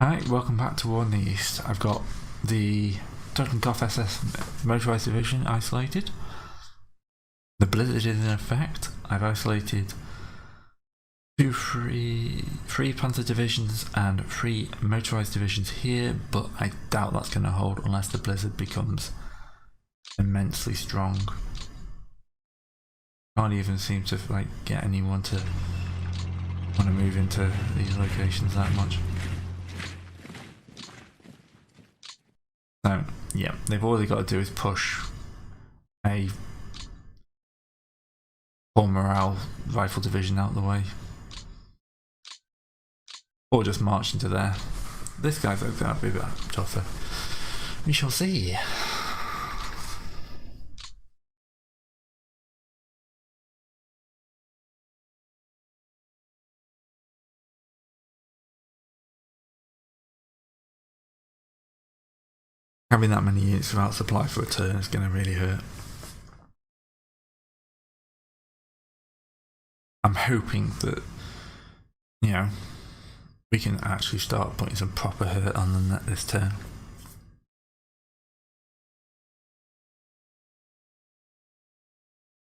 Alright, welcome back to War in the East. I've got the Croctopus SS motorised division isolated. The blizzard is in effect. I've isolated three panzer divisions and 3 motorised divisions here, but I doubt that's going to hold unless the blizzard becomes immensely strong. Can't even seem to get anyone to want to move into these locations that much. So yeah, they've all they got to do is push a full morale rifle division out of the way, or just march into there. This guy's going to be a bit tougher. We shall see. Having that many units without supply for a turn is going to really hurt. I'm hoping that, you know, we can actually start putting some proper hurt on them this turn.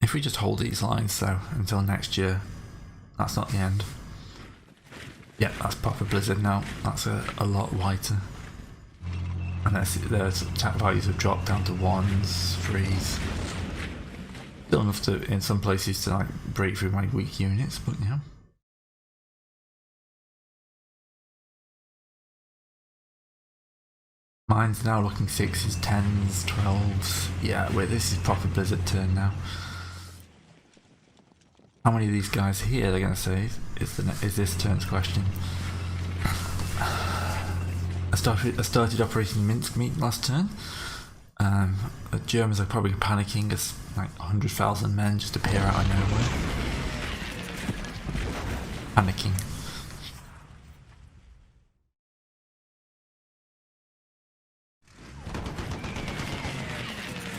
If we just hold these lines though until next year, that's not the end. Yeah, that's proper blizzard now. That's a lot whiter. And their attack values have dropped down to 1s, 3s. Still enough to, in some places, to break through my weak units, but yeah. Mine's now looking 6s, 10s, 12s. Yeah, wait, this is proper blizzard turn now. How many of these guys here they're going to save is this turn's question. I started Operation Mincemeat last turn. The Germans are probably panicking as 100,000 men just appear out of nowhere. Panicking.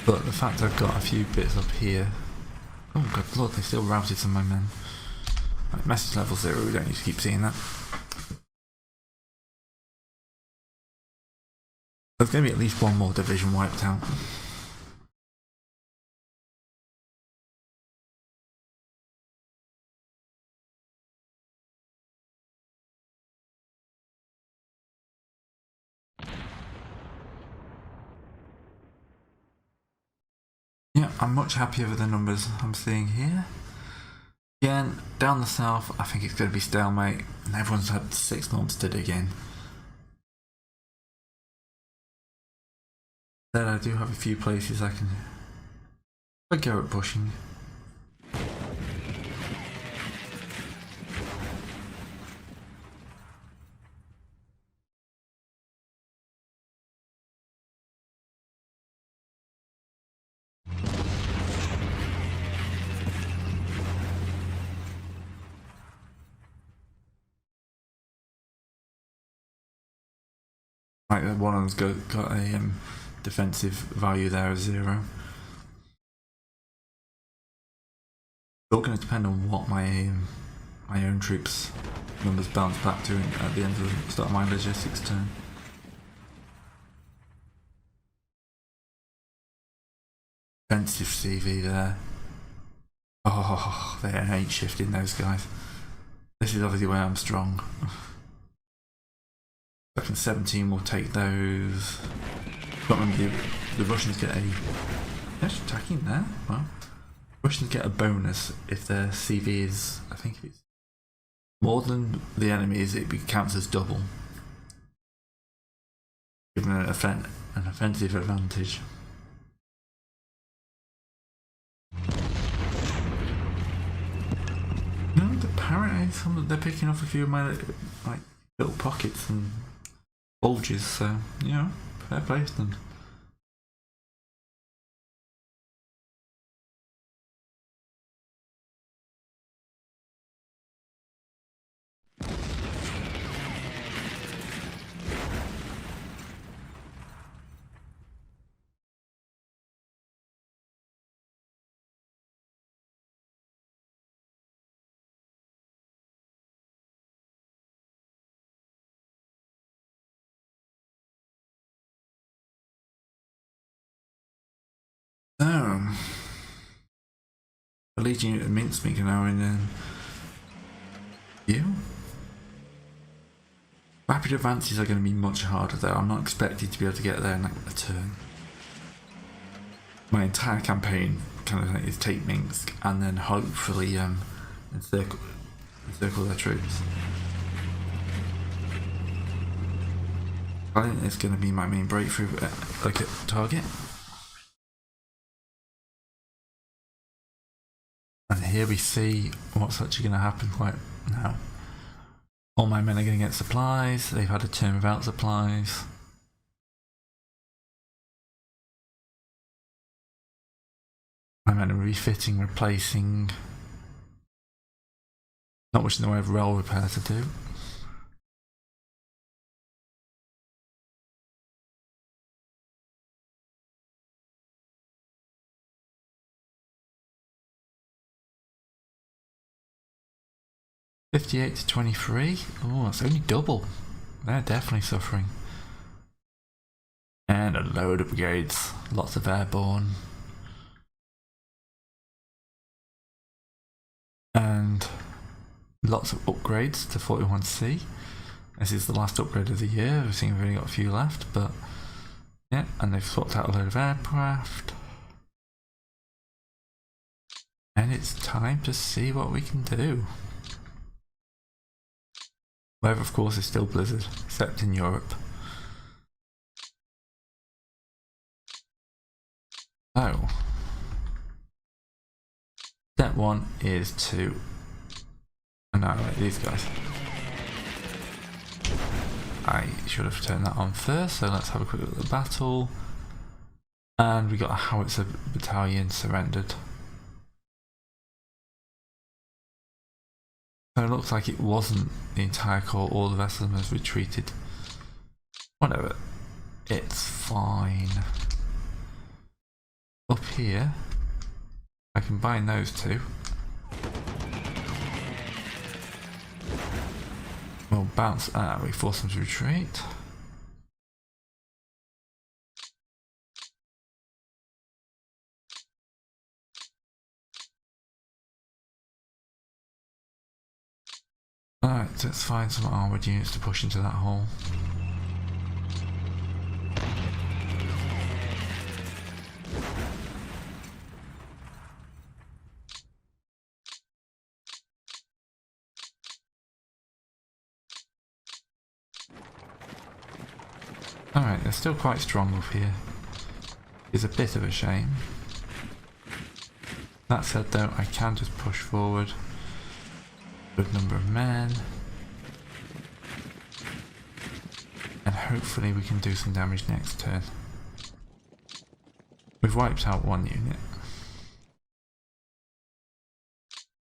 But the fact I've got a few bits up here. Oh god lord, they still routed some of my men. Message level 0, we don't need to keep seeing that. There's going to be at least one more division wiped out. Yeah, I'm much happier with the numbers I'm seeing here. Again, down the south, I think it's going to be stalemate, and everyone's had 6 months to dig in. Then I do have a few places I can go at pushing. One of them's got a defensive value there of 0. It's all going to depend on what my own troops numbers bounce back to at the end of the start of my logistics turn. Defensive CV there. Oh, they ain't shifting those guys. This is obviously where I'm strong. Second 17 will take those. Can't remember the Russians get a. Yes, attacking there. Well, Russians get a bonus if their CV is. I think if it's more than the enemy's, it counts as double, giving an offensive advantage. No, apparently they're picking off a few of my little pockets and bulges, so you know, fair play to them. Legion unit of mincemeat now in you. Rapid advances are going to be much harder though. I'm not expected to be able to get there in a turn. My entire campaign kind of is take Minsk and then hopefully encircle their troops. I think it's going to be my main breakthrough target. And here we see what's actually going to happen right now. All my men are going to get supplies. They've had a turn without supplies. My men are refitting, replacing. Not much in the way of rail repair to do. $58 to $23. Oh, it's only double. They're definitely suffering. And a load of brigades. Lots of airborne. And lots of upgrades to 41C. This is the last upgrade of the year. I think we've only got a few left, but yeah, and they've swapped out a load of aircraft. And it's time to see what we can do. Weather, of course, is still blizzard, except in Europe. So, step one is to annihilate these guys. I should have turned that on first, so let's have a quick look at the battle. And we got a howitzer battalion surrendered. So it looks like it wasn't the entire corps, all the rest of them has retreated. Whatever, it's fine. Up here, I combine those two. We'll bounce, we force them to retreat. Alright, let's find some armoured units to push into that hole. Alright, they're still quite strong up here. It's a bit of a shame. That said though, I can just push forward. Good number of men. And hopefully we can do some damage next turn. We've wiped out one unit.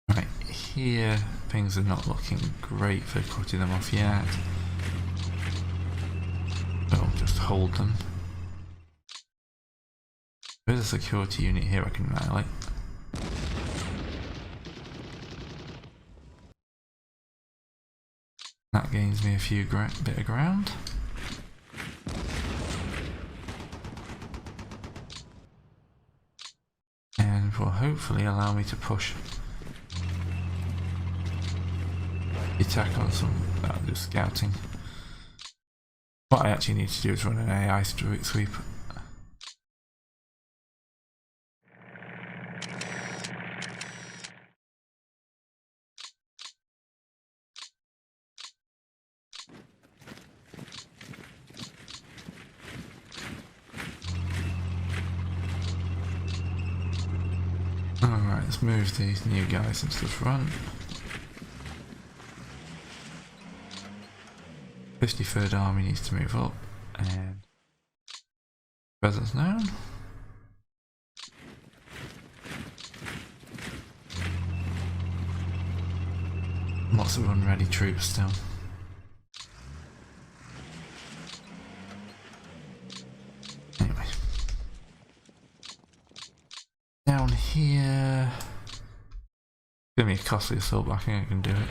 Right, here things are not looking great for cutting them off yet. We'll just hold them. There's a security unit here I can annihilate. That gains me a few bit of ground. And will hopefully allow me to push the attack on some just scouting. What I actually need to do is run an AI sweep. Alright, let's move these new guys into the front. 53rd Army needs to move up, and presence known. Lots of unready troops still. Anyway. Down here. Give me a costly assault, but I think I can do it.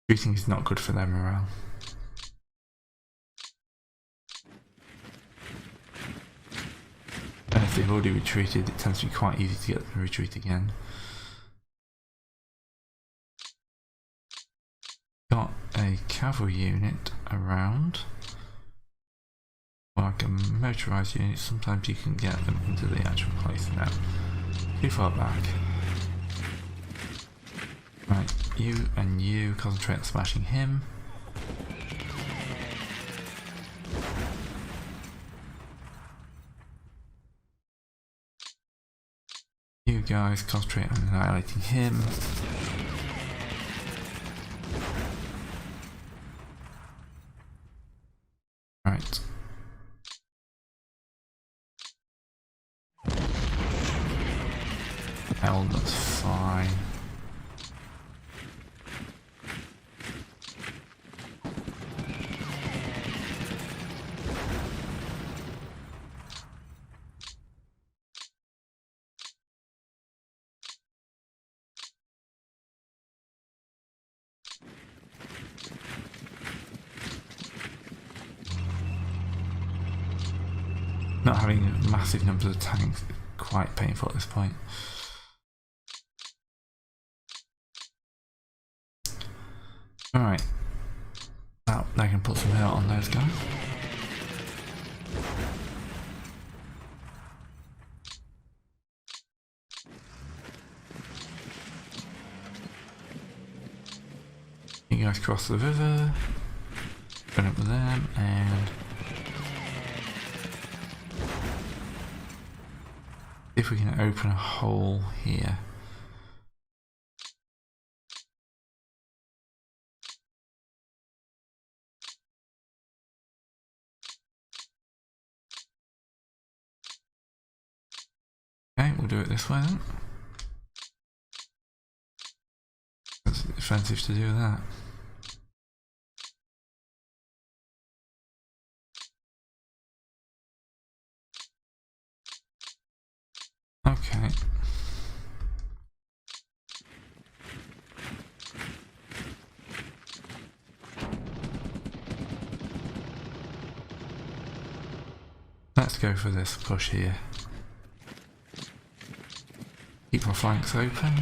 Retreating is not good for their morale. And if they've already retreated, it tends to be quite easy to get them to retreat again. Got a cavalry unit around. Like a motorised unit, sometimes you can get them into the actual place now. Too far back. Right, you and you concentrate on smashing him. You guys concentrate on annihilating him. Right. Hell, that's fine. Not having massive numbers of tanks is quite painful at this point. Alright. Now they can put some hurt on those guys. You guys cross the river, run up with them, and if we can open a hole here. Okay, we'll do it this way then. It's expensive to do that. Okay. Let's go for this push here. Keep our flanks open.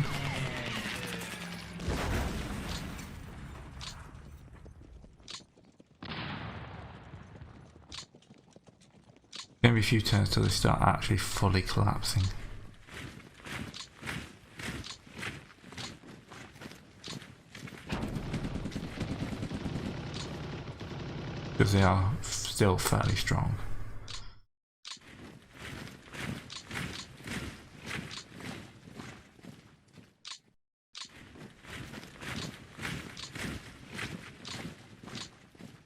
Going to be a few turns till they start actually fully collapsing. Because they are still fairly strong.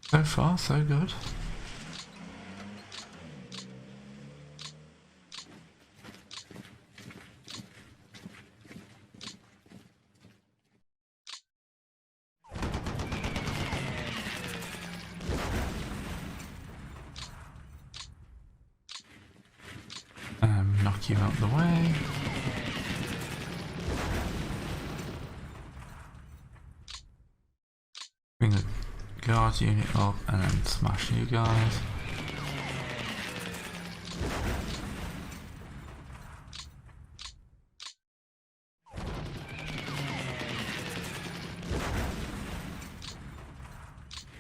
So far, so good. Knock you out the way. Bring the guard unit up and then smash you guys.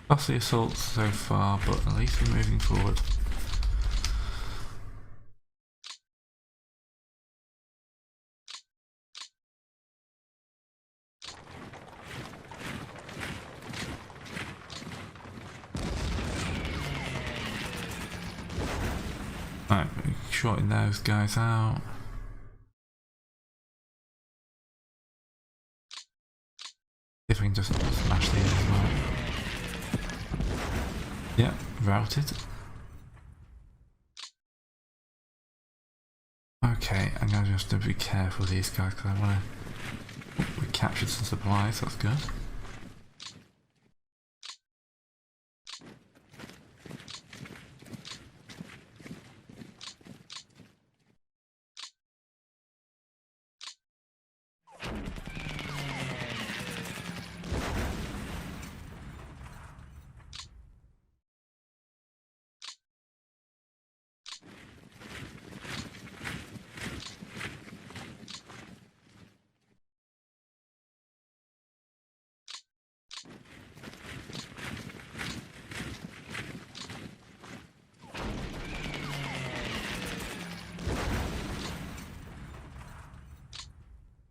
Lost the assaults so far, but at least we're moving forward. Right, we're shorting those guys out. See if we can just smash these as well. Yeah, routed. Okay, I'm going to just have to be careful with these guys because I want to... We captured some supplies, that's good.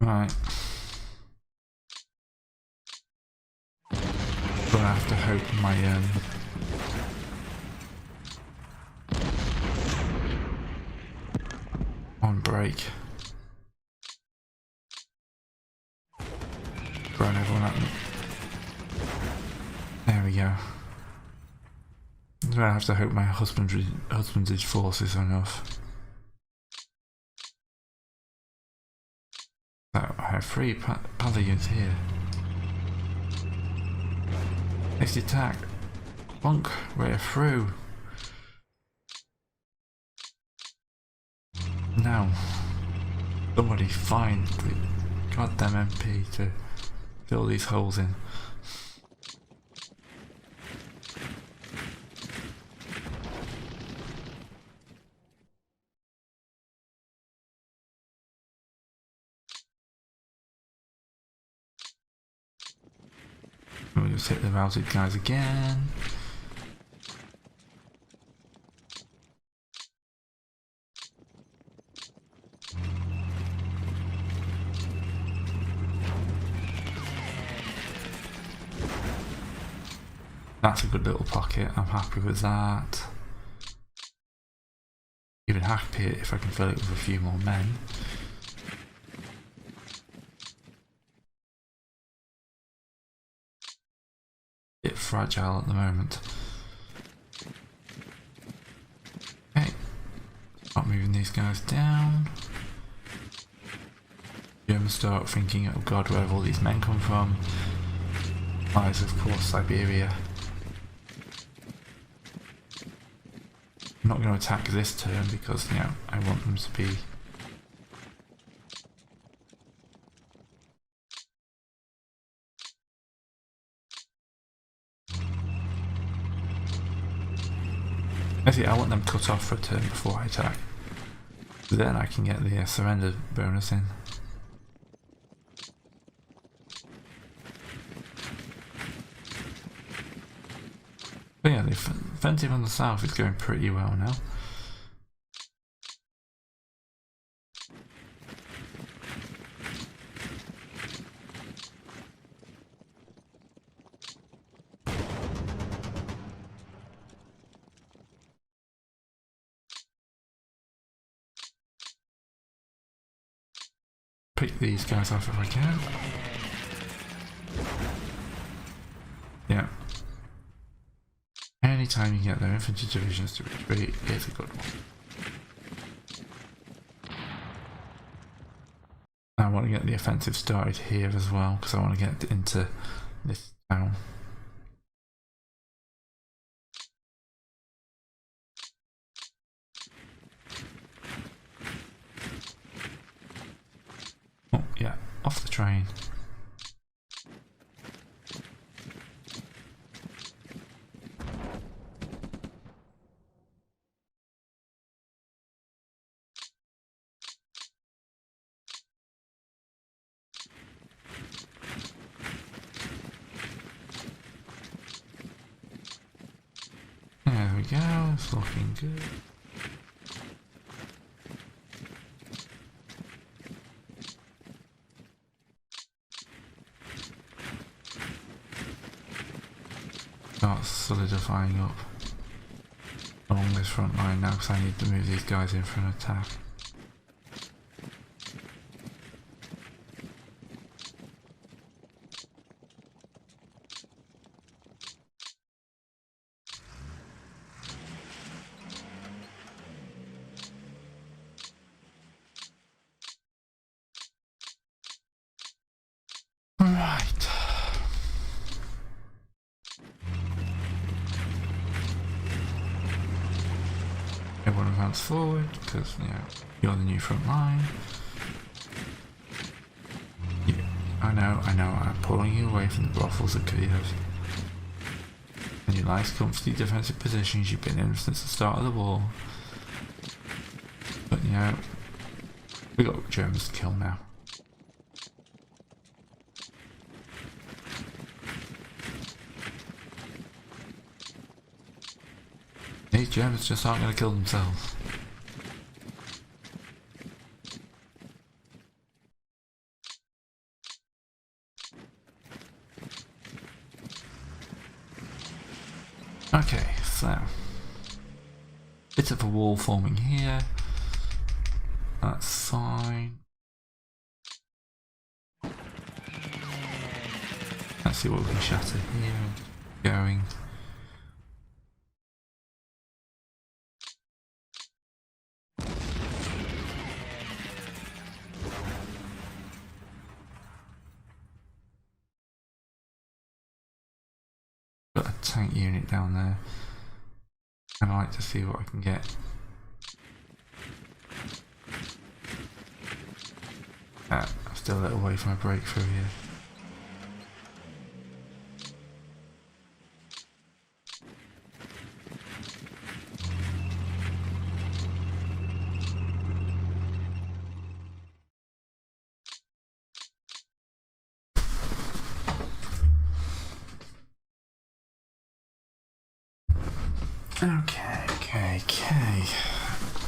Right. But I have to hope my on break. Throwing everyone at me. There we go. I have to hope my husband's forces are enough. So I have 3 paladins here. Next attack. Bonk, we're through. Now, somebody find the goddamn MP to fill these holes in. We'll just hit the routed guys again. That's a good little pocket, I'm happy with that. Even happier if I can fill it with a few more men. Bit fragile at the moment. Okay, start moving these guys down. Germans start thinking, oh god, where have all these men come from? Lies, of course, Siberia. I'm not going to attack this turn because, you know, I want them to be... Actually, I want them cut off for a turn before I attack. Then I can get the surrender bonus in. But yeah, the offensive on the south is going pretty well now. Pick these guys off if I can. Yeah. Anytime you get their infantry divisions to retreat is a good one. I want to get the offensive started here as well because I want to get into this town. Oh yeah, off the train. There we go, it's looking good. Start solidifying up along this front line now because I need to move these guys in for an attack. Right. Everyone advance forward because, you know, you're the new front line. Yeah, I know, I'm pulling you away from the brothels and careers. And your nice comfy defensive positions you've been in since the start of the war. But, you know, we got Germans to kill now. These Germans just aren't going to kill themselves. Okay, so bit of a wall forming here. That's fine. Let's see what we can shatter here. Going. Got a tank unit down there. I'd like to see what I can get. I'm still a little way from a breakthrough here. Okay.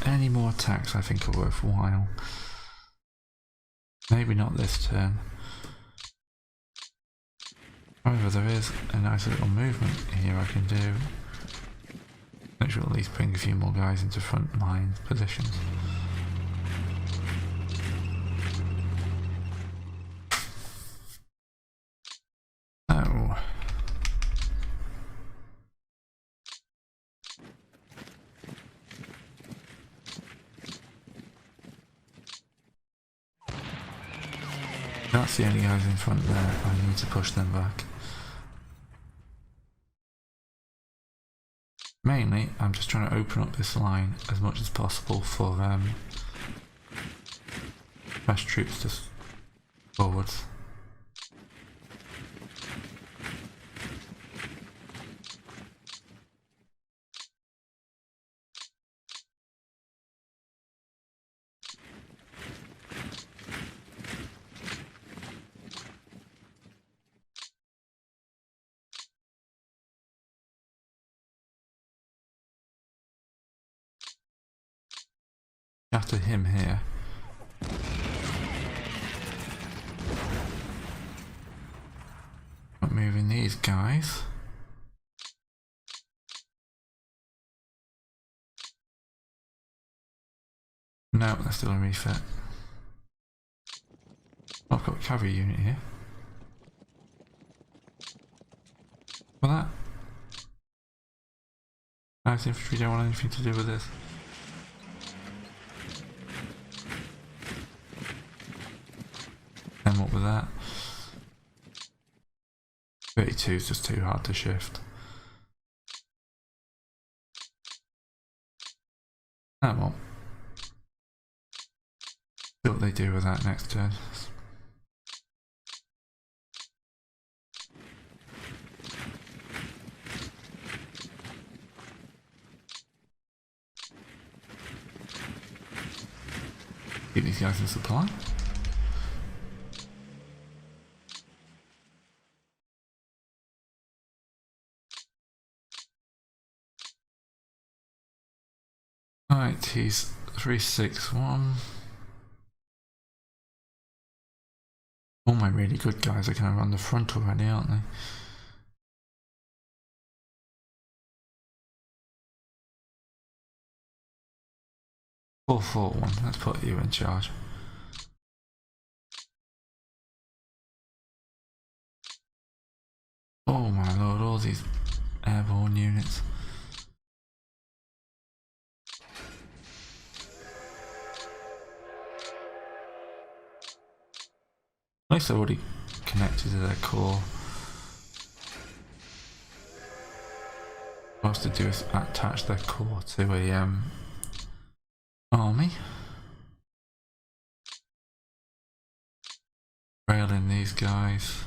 Any more attacks I think are worthwhile. Maybe not this turn. However, there is a nice little movement here I can do. Which will at least bring a few more guys into front line positions. Oh. That's the only guys in front there. I need to push them back. Mainly, I'm just trying to open up this line as much as possible for fresh troops to forwards. After him here. Not moving these guys. No, they're still a refit. I've got a cavalry unit here. For that. Nice infantry don't want anything to do with this. And what with that? 32 is just too hard to shift. Oh well. See what they do with that next turn. Keep these guys in supply. Right, he's 361. All my really good guys are kind of on the front already, aren't they? Four, 4, 1. Let's put you in charge. Oh my lord, all these airborne units. At least they're already connected to their core. What else to do is attach their core to a army. Rail in these guys.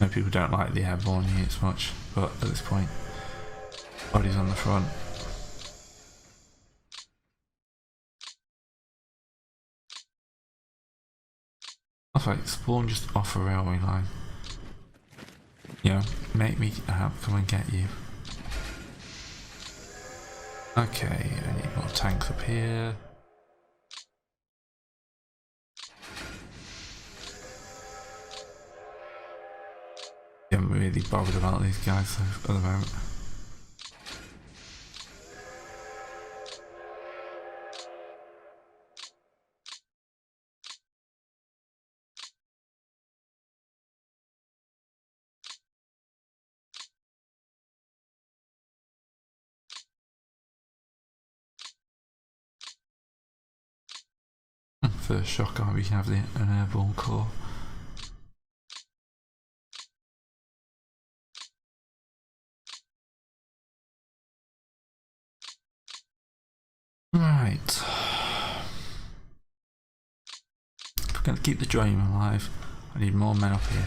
No, people don't like the airborne units much, but at this point, bodies on the front. That's like spawn just off a railway line. You know, make me come and get you. Okay, I need more tanks up here. I'm really bothered about these guys at the moment. First shock army, we can have an airborne corps. Right. If we're going to keep the dream alive, I need more men up here.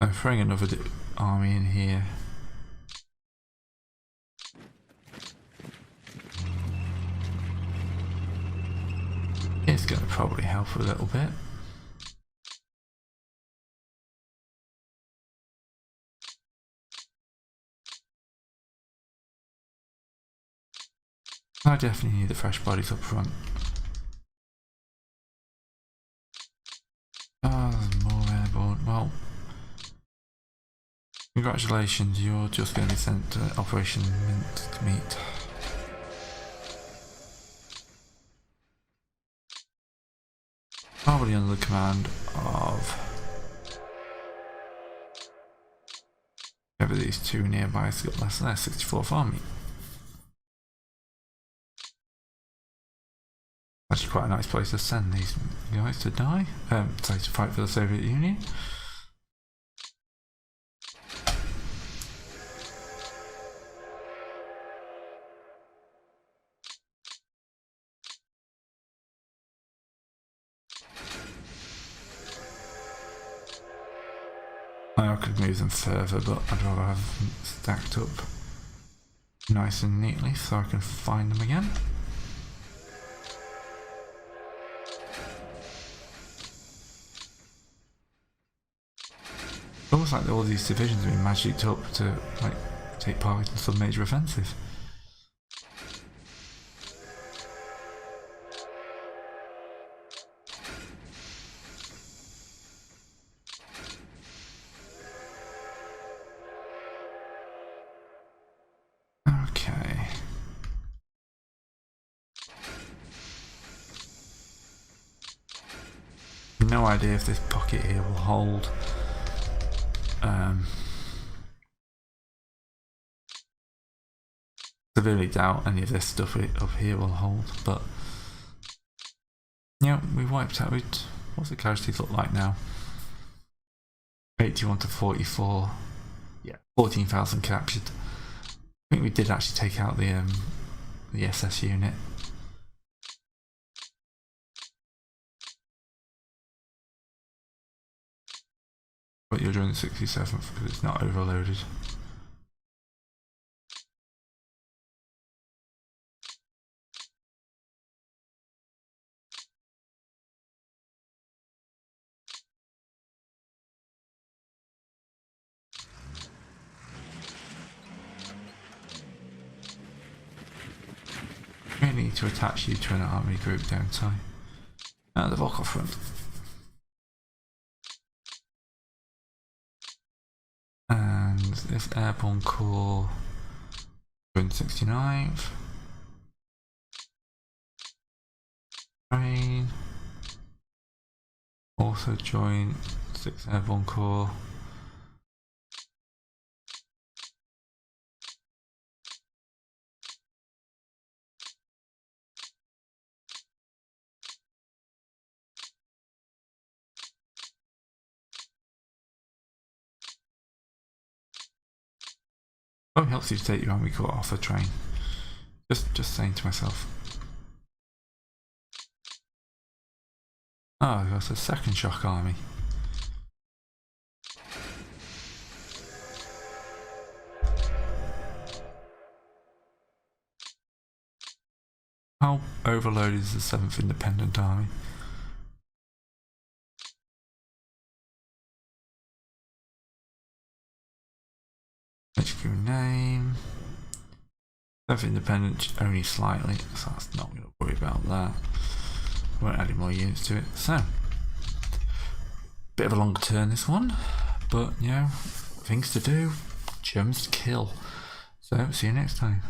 I'm throwing another army in here. It's going to probably help a little bit. I definitely need the fresh bodies up front. Oh, there's more airborne. Well, congratulations, you're just going to be sent to Operation Minced Meat. Probably under the command of whoever these two nearby has got less than their 64th Army. Actually quite a nice place to send these guys to die, sorry, to fight for the Soviet Union. I could move them further, but I'd rather have them stacked up nice and neatly so I can find them again. Almost like all these divisions have been magicked up to like take part in some major offensive. Okay. No idea if this pocket here will hold. Severely doubt any of this stuff up here will hold, but yeah, we wiped out. What's the casualties look like now? 81 to 44. Yeah, 14,000 captured. I think we did actually take out the SS unit. But you're doing the 67th because it's not overloaded. I really need to attach you to an army group, don't I? At the Volkov front. And this airborne corps, 69th. Train. Also join 6th Airborne Corps. Oh, it helps you to take your army corps off the train. Just saying to myself. Oh, that's a second shock army. How overloaded is the 7th Independent Army? HQ name. 7th Independent only slightly, so that's not going to worry about that. Won't add any more units to it. So, bit of a longer turn this one, but you know, things to do, Germans to kill. So, see you next time.